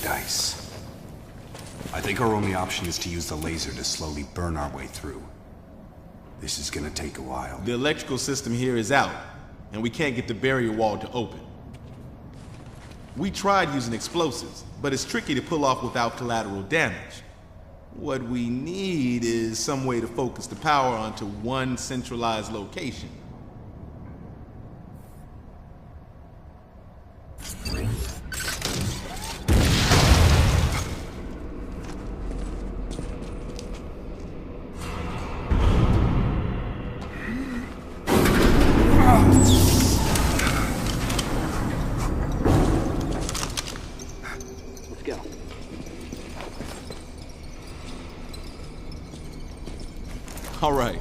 dice. I think our only option is to use the laser to slowly burn our way through. This is gonna take a while. The electrical system here is out, and we can't get the barrier wall to open. We tried using explosives, but it's tricky to pull off without collateral damage. What we need is some way to focus the power onto one centralized location. All right,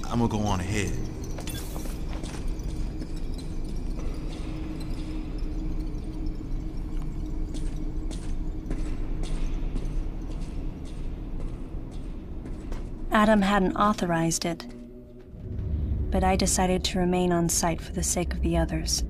I'm gonna go on ahead. Adam hadn't authorized it, but I decided to remain on site for the sake of the others.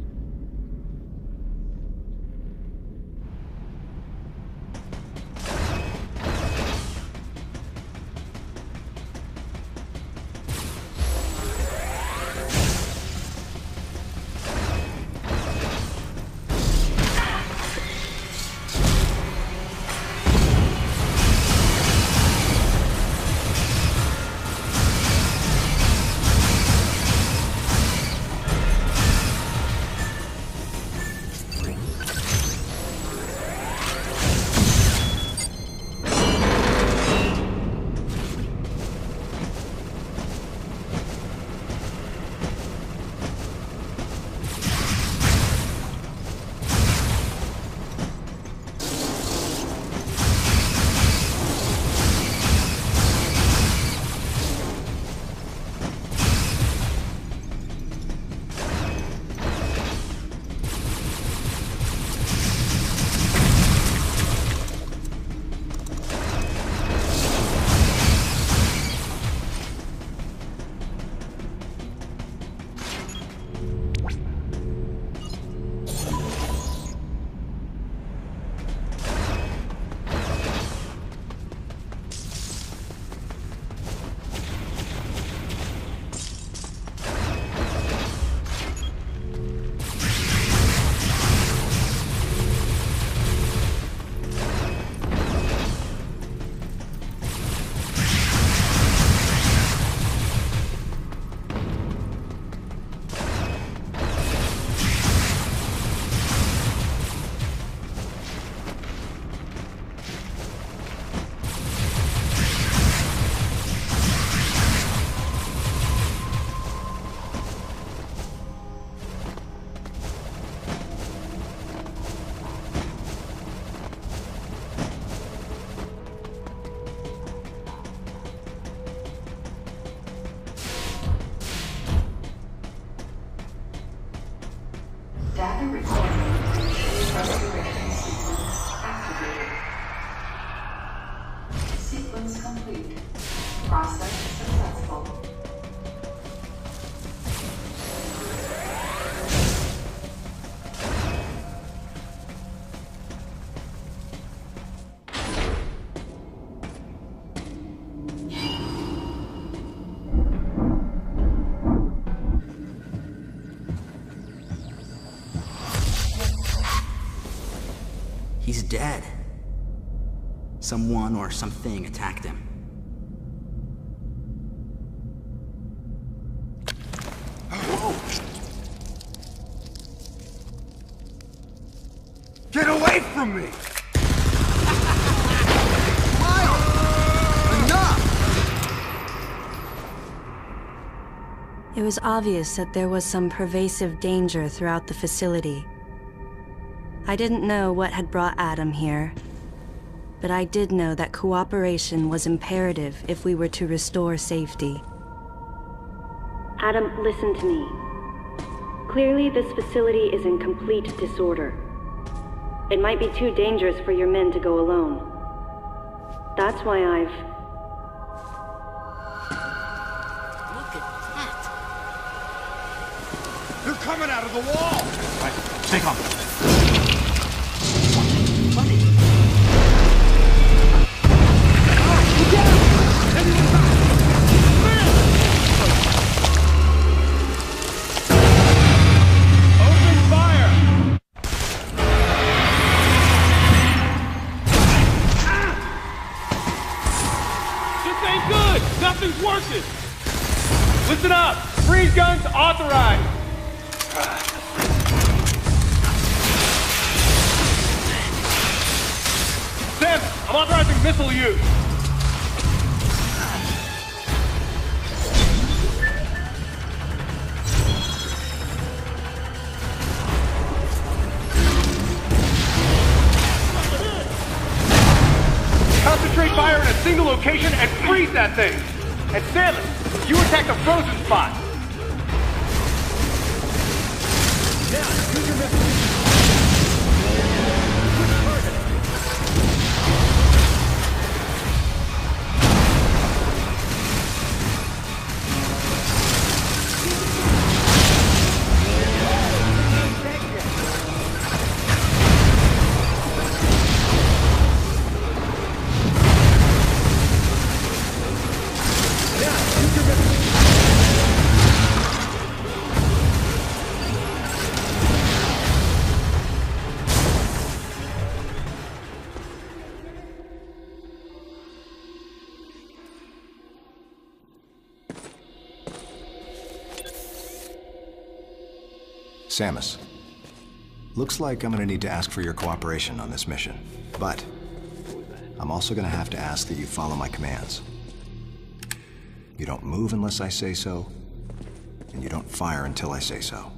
Data recording. Restoration sequence activated. Sequence complete. Process successful. He's dead. Someone or something attacked him. Whoa! Get away from me! Miles! Enough! It was obvious that there was some pervasive danger throughout the facility. I didn't know what had brought Adam here, but I did know that cooperation was imperative if we were to restore safety. Adam, listen to me. Clearly, this facility is in complete disorder. It might be too dangerous for your men to go alone. That's why I've... Look at that! They're coming out of the wall! Right, stay calm. Nothing's working! Listen up! Freeze guns authorized! Sam, I'm authorizing missile use! Concentrate fire in a single location and freeze that thing! And Samus, you attack the frozen spot! Now, use your missile. Samus, looks like I'm gonna need to ask for your cooperation on this mission, but I'm also gonna have to ask that you follow my commands. You don't move unless I say so, and you don't fire until I say so.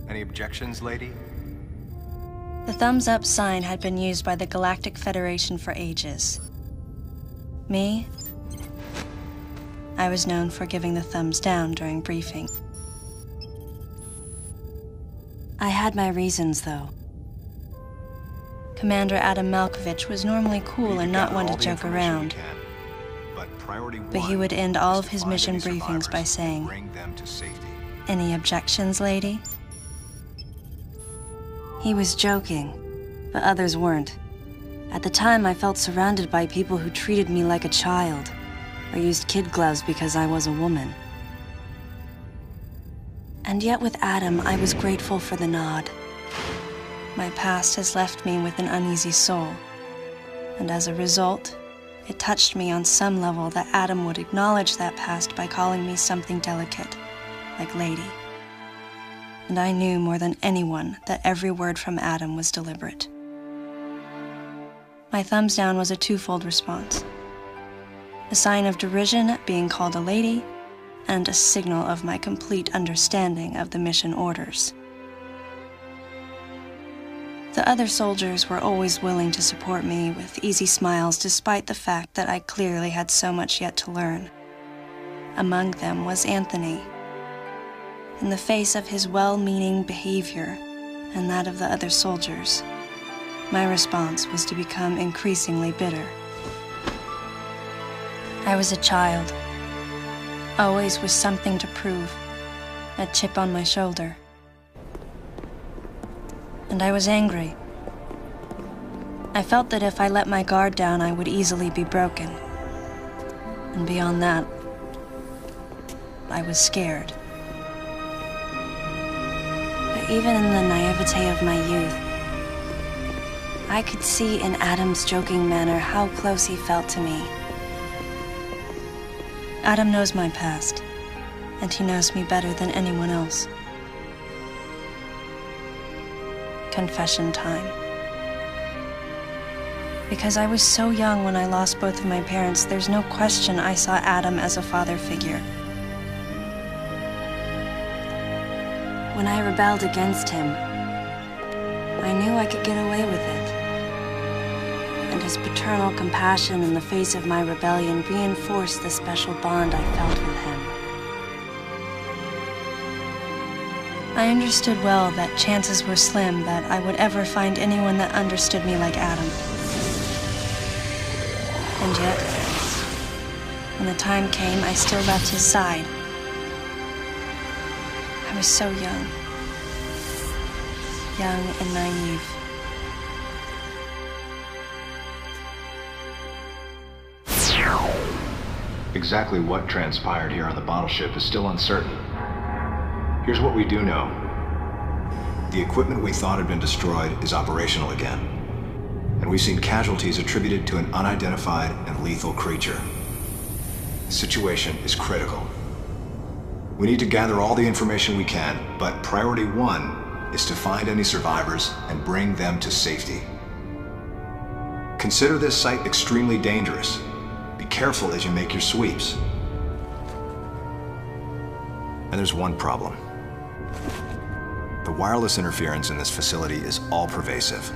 Any objections, lady? The thumbs up sign had been used by the Galactic Federation for ages. Me? I was known for giving the thumbs down during briefing. I had my reasons, though. Commander Adam Malkovich was normally cool and not one to joke around. But he would end all of his mission briefings by saying, "Any objections, lady?" He was joking, but others weren't. At the time, I felt surrounded by people who treated me like a child, or used kid gloves because I was a woman. And yet with Adam, I was grateful for the nod. My past has left me with an uneasy soul, and as a result, it touched me on some level that Adam would acknowledge that past by calling me something delicate, like lady. And I knew more than anyone that every word from Adam was deliberate. My thumbs down was a twofold response. A sign of derision at being called a lady, and a signal of my complete understanding of the mission orders. The other soldiers were always willing to support me with easy smiles despite the fact that I clearly had so much yet to learn. Among them was Anthony. In the face of his well-meaning behavior and that of the other soldiers, my response was to become increasingly bitter. I was a child, always with something to prove, a chip on my shoulder. And I was angry. I felt that if I let my guard down, I would easily be broken. And beyond that, I was scared. But even in the naivete of my youth, I could see in Adam's joking manner how close he felt to me. Adam knows my past, and he knows me better than anyone else. Confession time. Because I was so young when I lost both of my parents, there's no question I saw Adam as a father figure. When I rebelled against him, I knew I could get away with it. And his paternal compassion in the face of my rebellion reinforced the special bond I felt with him. I understood well that chances were slim that I would ever find anyone that understood me like Adam. And yet, when the time came, I still left his side. I was so young. Young and naive. Exactly what transpired here on the bottle ship is still uncertain. Here's what we do know. The equipment we thought had been destroyed is operational again. And we've seen casualties attributed to an unidentified and lethal creature. The situation is critical. We need to gather all the information we can, but priority one is to find any survivors and bring them to safety. Consider this site extremely dangerous. Be careful as you make your sweeps. And there's one problem. The wireless interference in this facility is all-pervasive.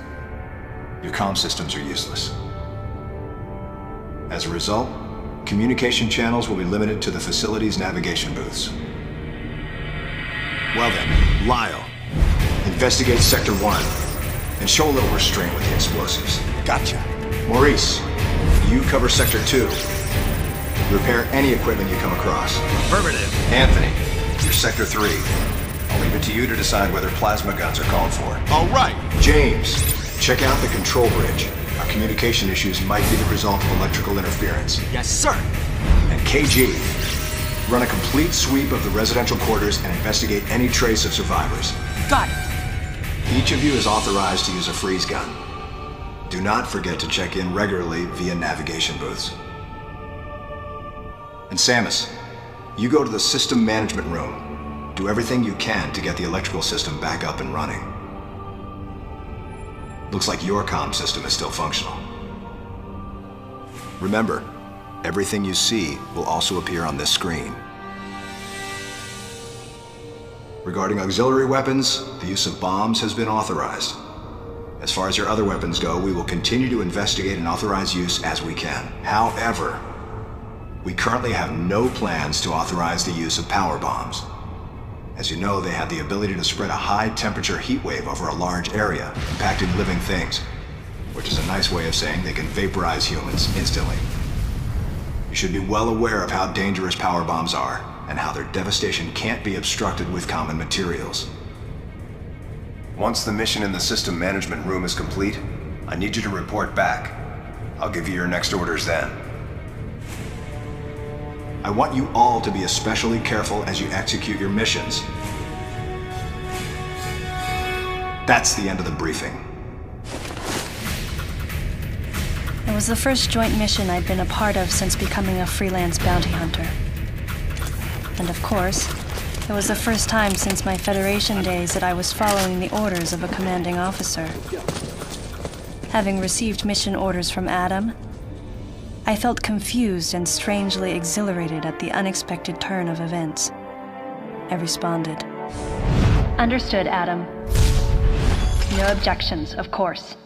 Your comm systems are useless. As a result, communication channels will be limited to the facility's navigation booths. Well then, Lyle, investigate Sector 1 and show a little restraint with the explosives. Gotcha. Maurice, you cover Sector 2. Repair any equipment you come across. Affirmative. Anthony, you're Sector 3. I'll leave it to you to decide whether plasma guns are called for. All right. James, check out the control bridge. Our communication issues might be the result of electrical interference. Yes, sir. And KG, run a complete sweep of the residential quarters and investigate any trace of survivors. Got it. Each of you is authorized to use a freeze gun. Do not forget to check in regularly via navigation booths. And Samus, you go to the system management room. Do everything you can to get the electrical system back up and running. Looks like your comm system is still functional. Remember, everything you see will also appear on this screen. Regarding auxiliary weapons, the use of bombs has been authorized. As far as your other weapons go, we will continue to investigate and authorize use as we can. However, we currently have no plans to authorize the use of power bombs. As you know, they have the ability to spread a high-temperature heat wave over a large area, impacting living things, which is a nice way of saying they can vaporize humans instantly. You should be well aware of how dangerous power bombs are, and how their devastation can't be obstructed with common materials. Once the mission in the system management room is complete, I need you to report back. I'll give you your next orders then. I want you all to be especially careful as you execute your missions. That's the end of the briefing. It was the first joint mission I'd been a part of since becoming a freelance bounty hunter. And of course, it was the first time since my Federation days that I was following the orders of a commanding officer. Having received mission orders from Adam, I felt confused and strangely exhilarated at the unexpected turn of events. I responded. Understood, Adam. No objections, of course.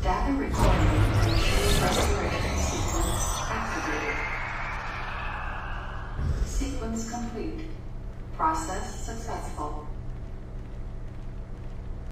Data recording restoration sequence activated. Sequence complete. Process successful.